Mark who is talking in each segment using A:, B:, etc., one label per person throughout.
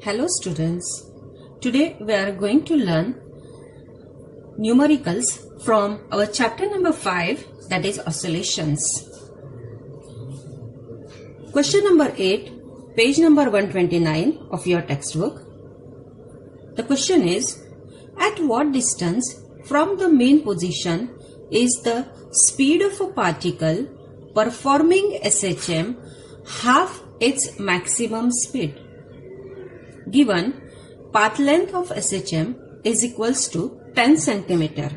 A: Hello students, today we are going to learn numericals from our chapter number 5, that is oscillations. Question number 8, page number 129 of your textbook. The question is, at what distance from the main position is the speed of a particle performing SHM half its maximum speed? Given path length of SHM is equals to 10 centimeter.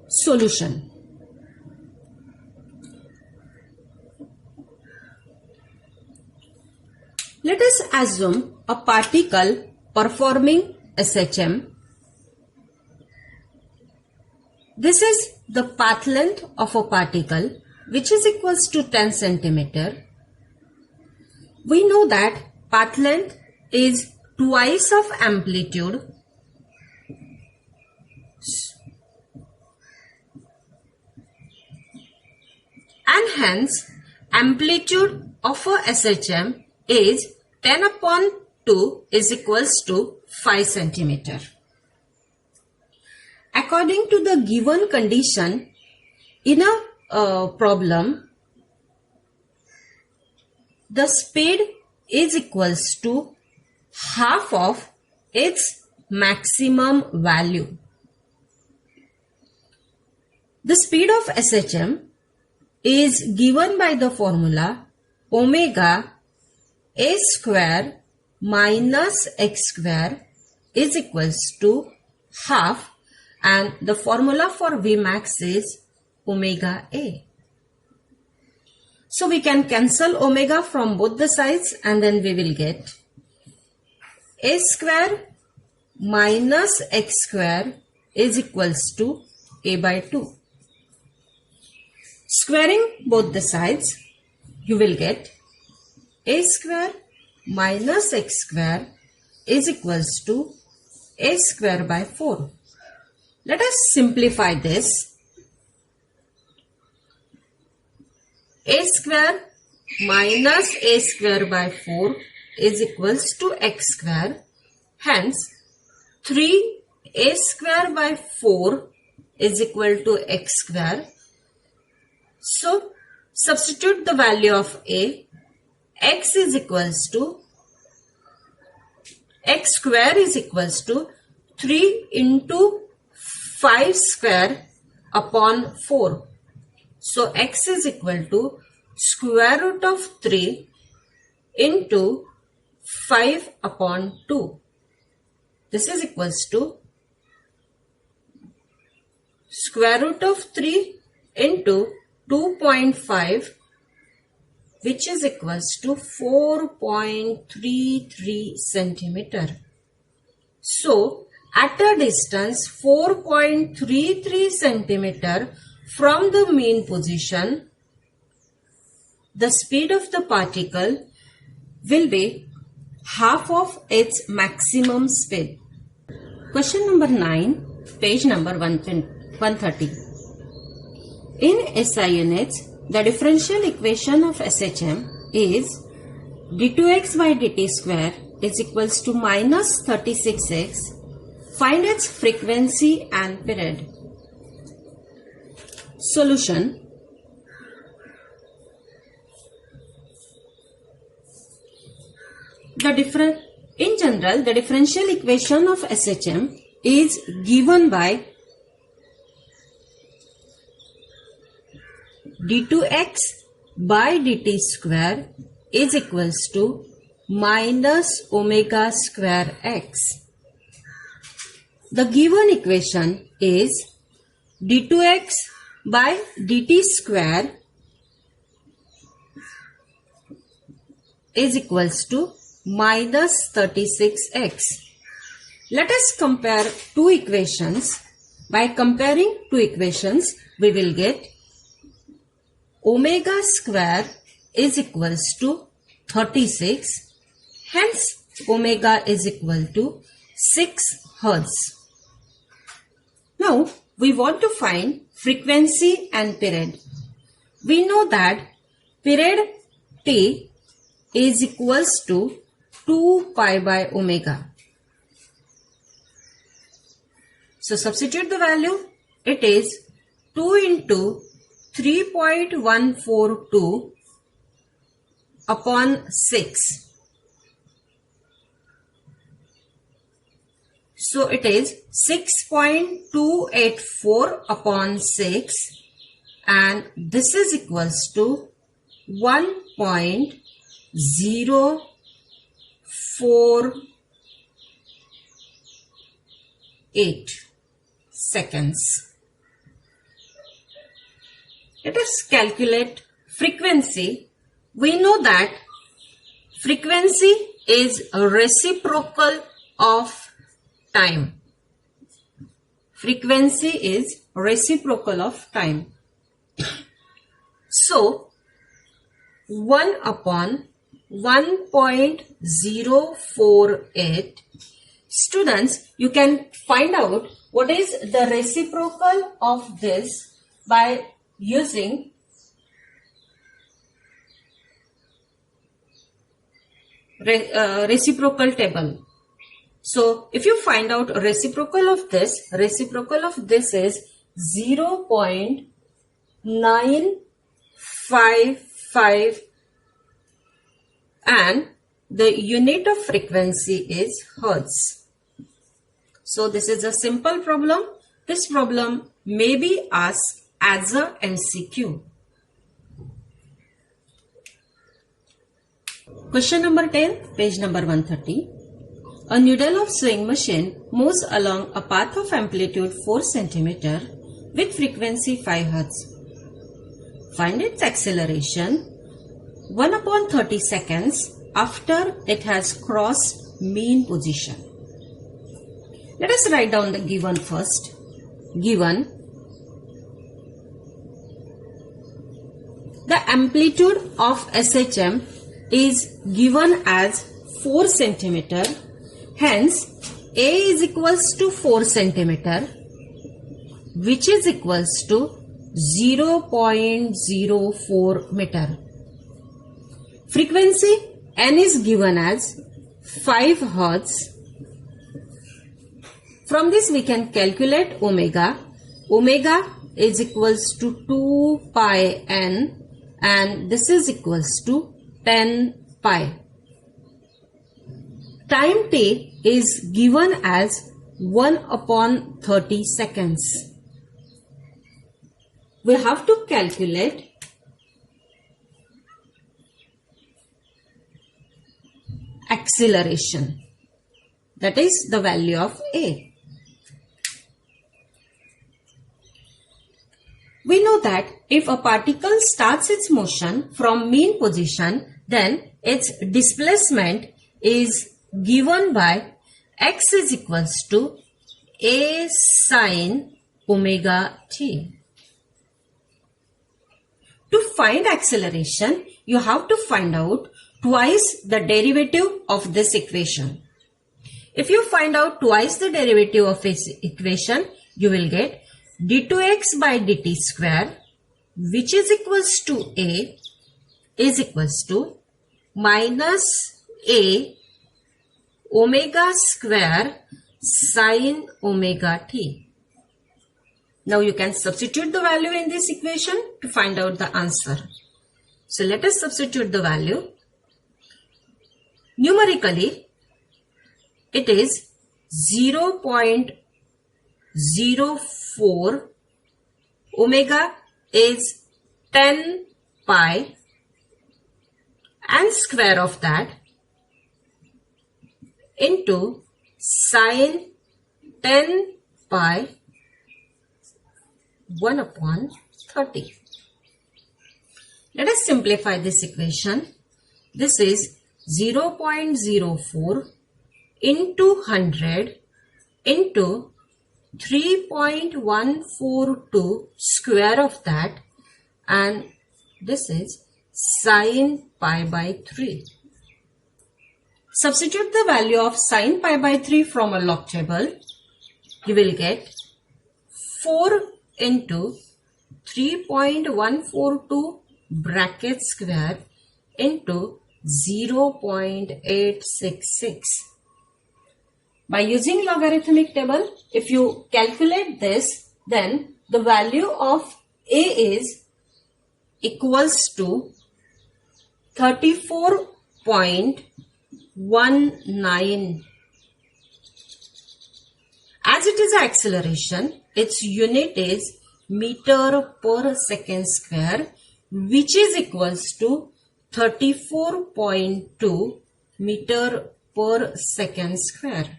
A: Solution. Let us assume a particle performing SHM. This is the path length of a particle which is equals to 10 centimeter. We know that path length is twice of amplitude. And hence amplitude of a SHM is 10 upon 2 is equals to 5 centimeter. According to the given condition in a problem, the speed is equals to half of its maximum value. The speed of SHM is given by the formula omega a square minus x square is equals to half, and the formula for Vmax is omega a. So we can cancel omega from both the sides and then we will get a square minus x square is equals to a by 2. Squaring both the sides, you will get a square minus x square is equals to a square by 4. Let us simplify this. A square minus a square by 4 is equals to x square. Hence, 3a square by 4 is equal to x square. So, substitute the value of a. X is equals to, x square is equals to 3 into 5 square upon 4. So, x is equal to square root of 3 into 5 upon 2. This is equals to square root of 3 into 2.5, which is equals to 4.33 centimeter. So, at a distance 4.33 centimeter from the main position, the speed of the particle will be half of its maximum speed. Question number 9, page number 130. In SI units, the differential equation of SHM is d2x by dt square is equals to minus 36x. Find its frequency and period. Solution. In general, the differential equation of SHM is given by d2x by dt square is equals to minus omega square x. The given equation is d2x by dt square is equals to minus 36x. Let us compare two equations. By comparing two equations, we will get omega square is equals to 36. Hence, omega is equal to 6 Hertz. Now, we want to find frequency and period. We know that period T is equals to 2 pi by omega. So substitute the value. It is 2 into 3.142 upon 6. So it is 6.284 upon 6, and this is equals to 1.048 seconds. Let us calculate frequency. We know that frequency is a reciprocal of time. Frequency is reciprocal of time. So 1 upon 1.048. Students, you can find out what is the reciprocal of this by using reciprocal table. So if you find out reciprocal of this is 0.955, and the unit of frequency is hertz. So this is a simple problem. This problem may be asked as a MCQ. Question number 10, page number 130. A needle of sewing machine moves along a path of amplitude 4 cm with frequency 5 Hz. Find its acceleration 1 upon 30 seconds after it has crossed mean position. Let us write down the given first. Given the amplitude of SHM is given as 4 cm. Hence, A is equals to 4 cm, which is equals to 0.04 meter. Frequency N is given as 5 Hz. From this we can calculate omega. Omega is equals to 2 pi n, and this is equals to 10 pi. Time t is given as 1 upon 30 seconds. We have to calculate acceleration, that is the value of A. We know that if a particle starts its motion from mean position, then its displacement is given by x is equals to A sin omega t. To find acceleration, you have to find out twice the derivative of this equation. If you find out twice the derivative of this equation, you will get d2x by dt square, which is equals to A, is equals to minus A omega square sin omega t. Now you can substitute the value in this equation to find out the answer. So let us substitute the value. Numerically, it is 0.04, omega is 10 pi, and square of that into sin 10 pi 1 upon 30. Let us simplify this equation. This is 0.04 into 100 into 3.142 square of that, and this is sin pi by 3. Substitute the value of sin pi by 3 from a log table. You will get 4 into 3.142 bracket square into 0.866. By using logarithmic table, if you calculate this, then the value of A is equals to 34.19. As it is acceleration, its unit is meter per second square, which is equals to 34.2 meter per second square.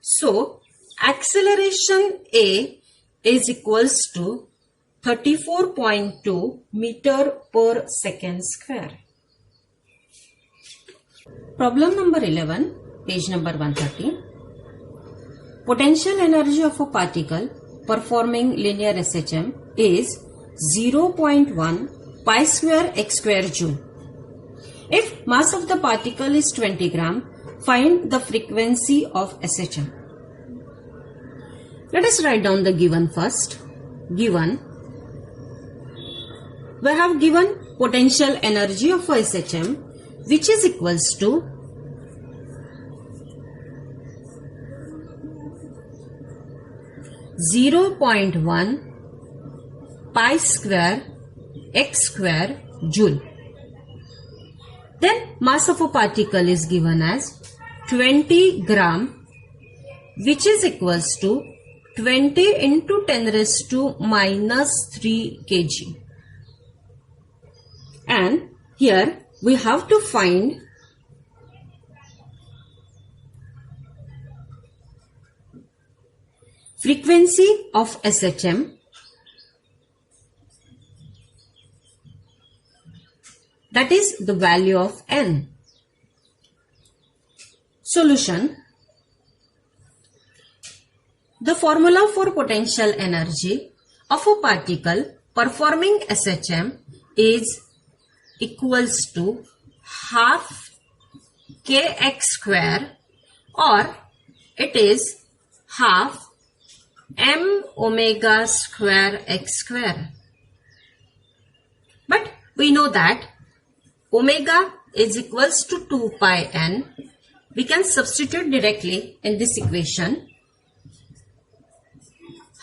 A: So, acceleration A is equals to 34.2 meter per second square. Problem number 11, page number 130. Potential energy of a particle performing linear SHM is 0.1 pi square x square joule. If mass of the particle is 20 gram, find the frequency of SHM. Let us write down the given first. Given, we have given potential energy of a SHM, which is equals to 0.1 pi square x square joule. Then mass of a particle is given as 20 gram, which is equals to 20 into 10 raised to minus 3 kg. And here we have to find frequency of SHM, that is the value of n. Solution. The formula for potential energy of a particle performing SHM is equals to half kx square, or it is half m omega square x square. But we know that omega is equals to 2 pi n. We can substitute directly in this equation.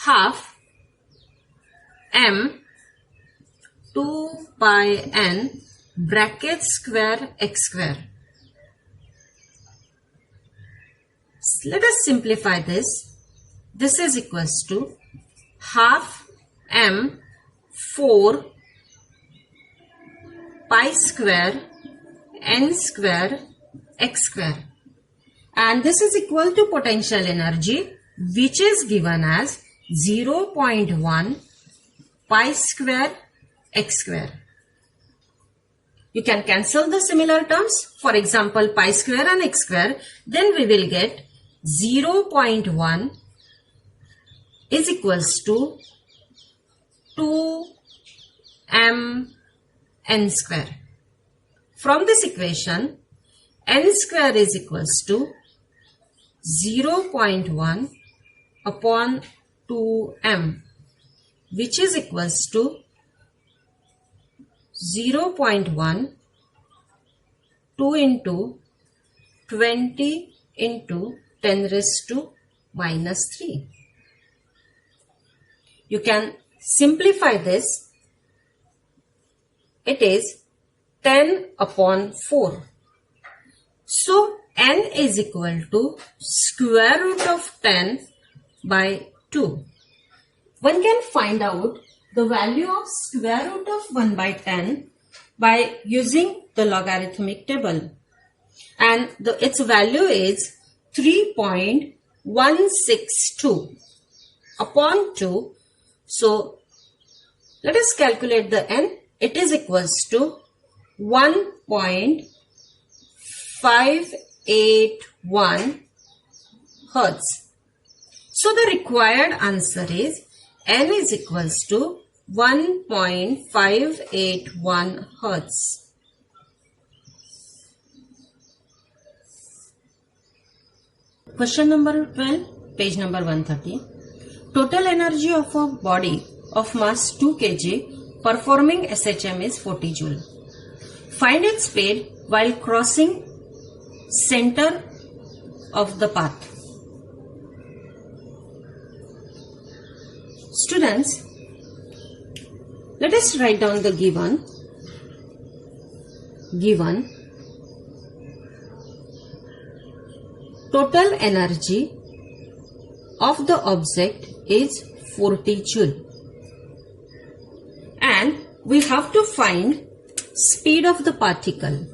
A: Half m 2 pi n bracket square x square. Let us simplify this. This is equals to half m 4 pi square n square x square, and this is equal to potential energy, which is given as 0.1 pi square x square. You can cancel the similar terms, for example pi square and x square, then we will get 0.1 is equals to 2m n square. From this equation, n square is equals to 0.1 upon 2m, which is equals to 0.1 2 into 20 into 10 raised to minus 3. You can simplify this. It is 10 upon 4. So n is equal to square root of 10 by 2. One can find out the value of square root of 1 by 10 by using the logarithmic table. And its value is 3.162 upon 2. So let us calculate the n. It is equals to 1.581 Hertz. So the required answer is n is equals to 1.581 Hertz. Question number 12, page number 130. Total energy of a body of mass 2 kg performing SHM is 40 joule. Find its speed while crossing center of the path. Students, let us write down the given. Total energy of the object is 40 joule. And we have to find speed of the particle.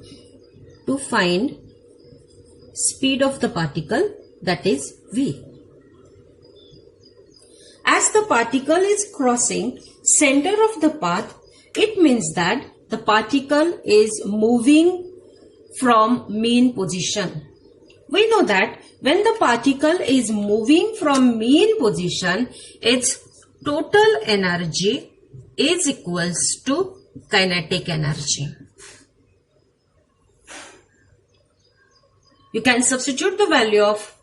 A: To find speed of the particle, that is v. As the particle is crossing center of the path, it means that the particle is moving from mean position. We know that when the particle is moving from mean position, its total energy is equals to kinetic energy. You can substitute the value of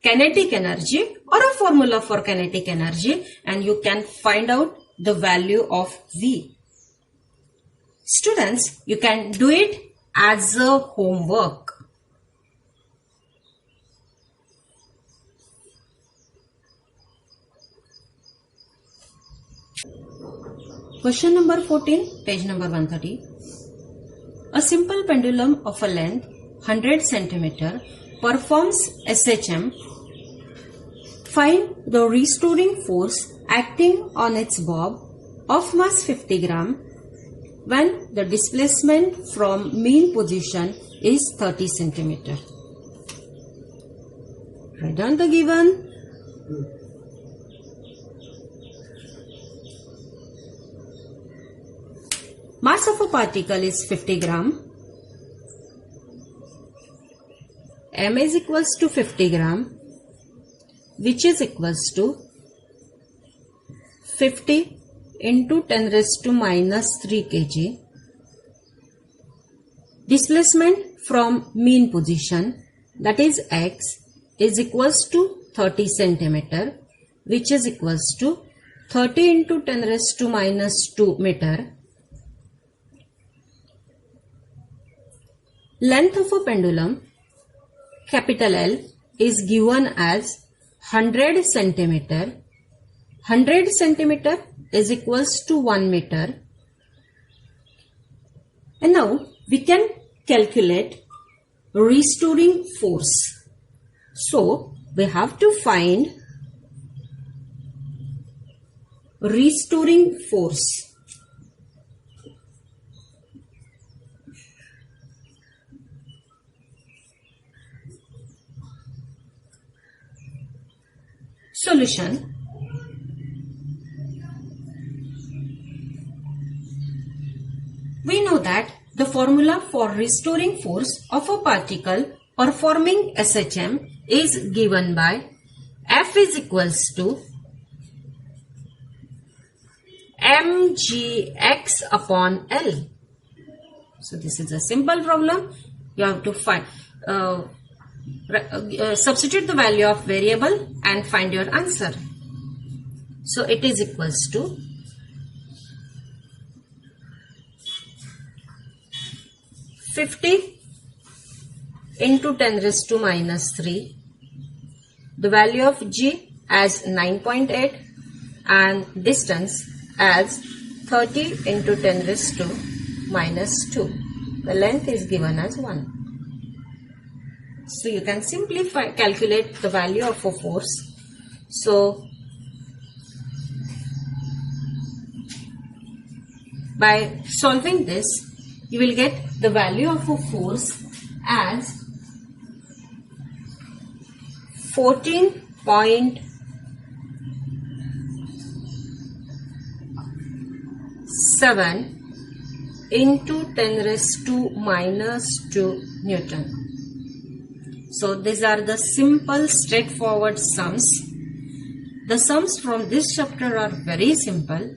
A: kinetic energy or a formula for kinetic energy and you can find out the value of V. Students, you can do it as a homework. Question number 14, page number 130. A simple pendulum of a length 100 cm performs SHM. Find the restoring force acting on its bob of mass 50 gram when the displacement from mean position is 30 cm. Write down the given. Mass of a particle is 50 gram. M is equals to 50 gram, which is equals to 50 into 10 raised to minus 3 kg. Displacement from mean position, that is x, is equals to 30 centimeter, which is equals to 30 into 10 raised to minus 2 meter. Length of a pendulum, capital L, is given as 100 centimeter. 100 centimeter is equals to 1 meter. And now we can calculate restoring force. So we have to find restoring force. Solution. We know that the formula for restoring force of a particle performing SHM is given by F is equals to mgx upon L. So this is a simple problem. You have to find substitute the value of variable and find your answer. So it is equals to 50 into 10 raised to minus 3. The value of G as 9.8 and distance as 30 into 10 raised to minus 2. The length is given as 1. So you can simply calculate the value of a force. So by solving this, you will get the value of a force as 14.7 into 10 raised to minus 2 Newton. So these are the simple straightforward sums. The sums from this chapter are very simple.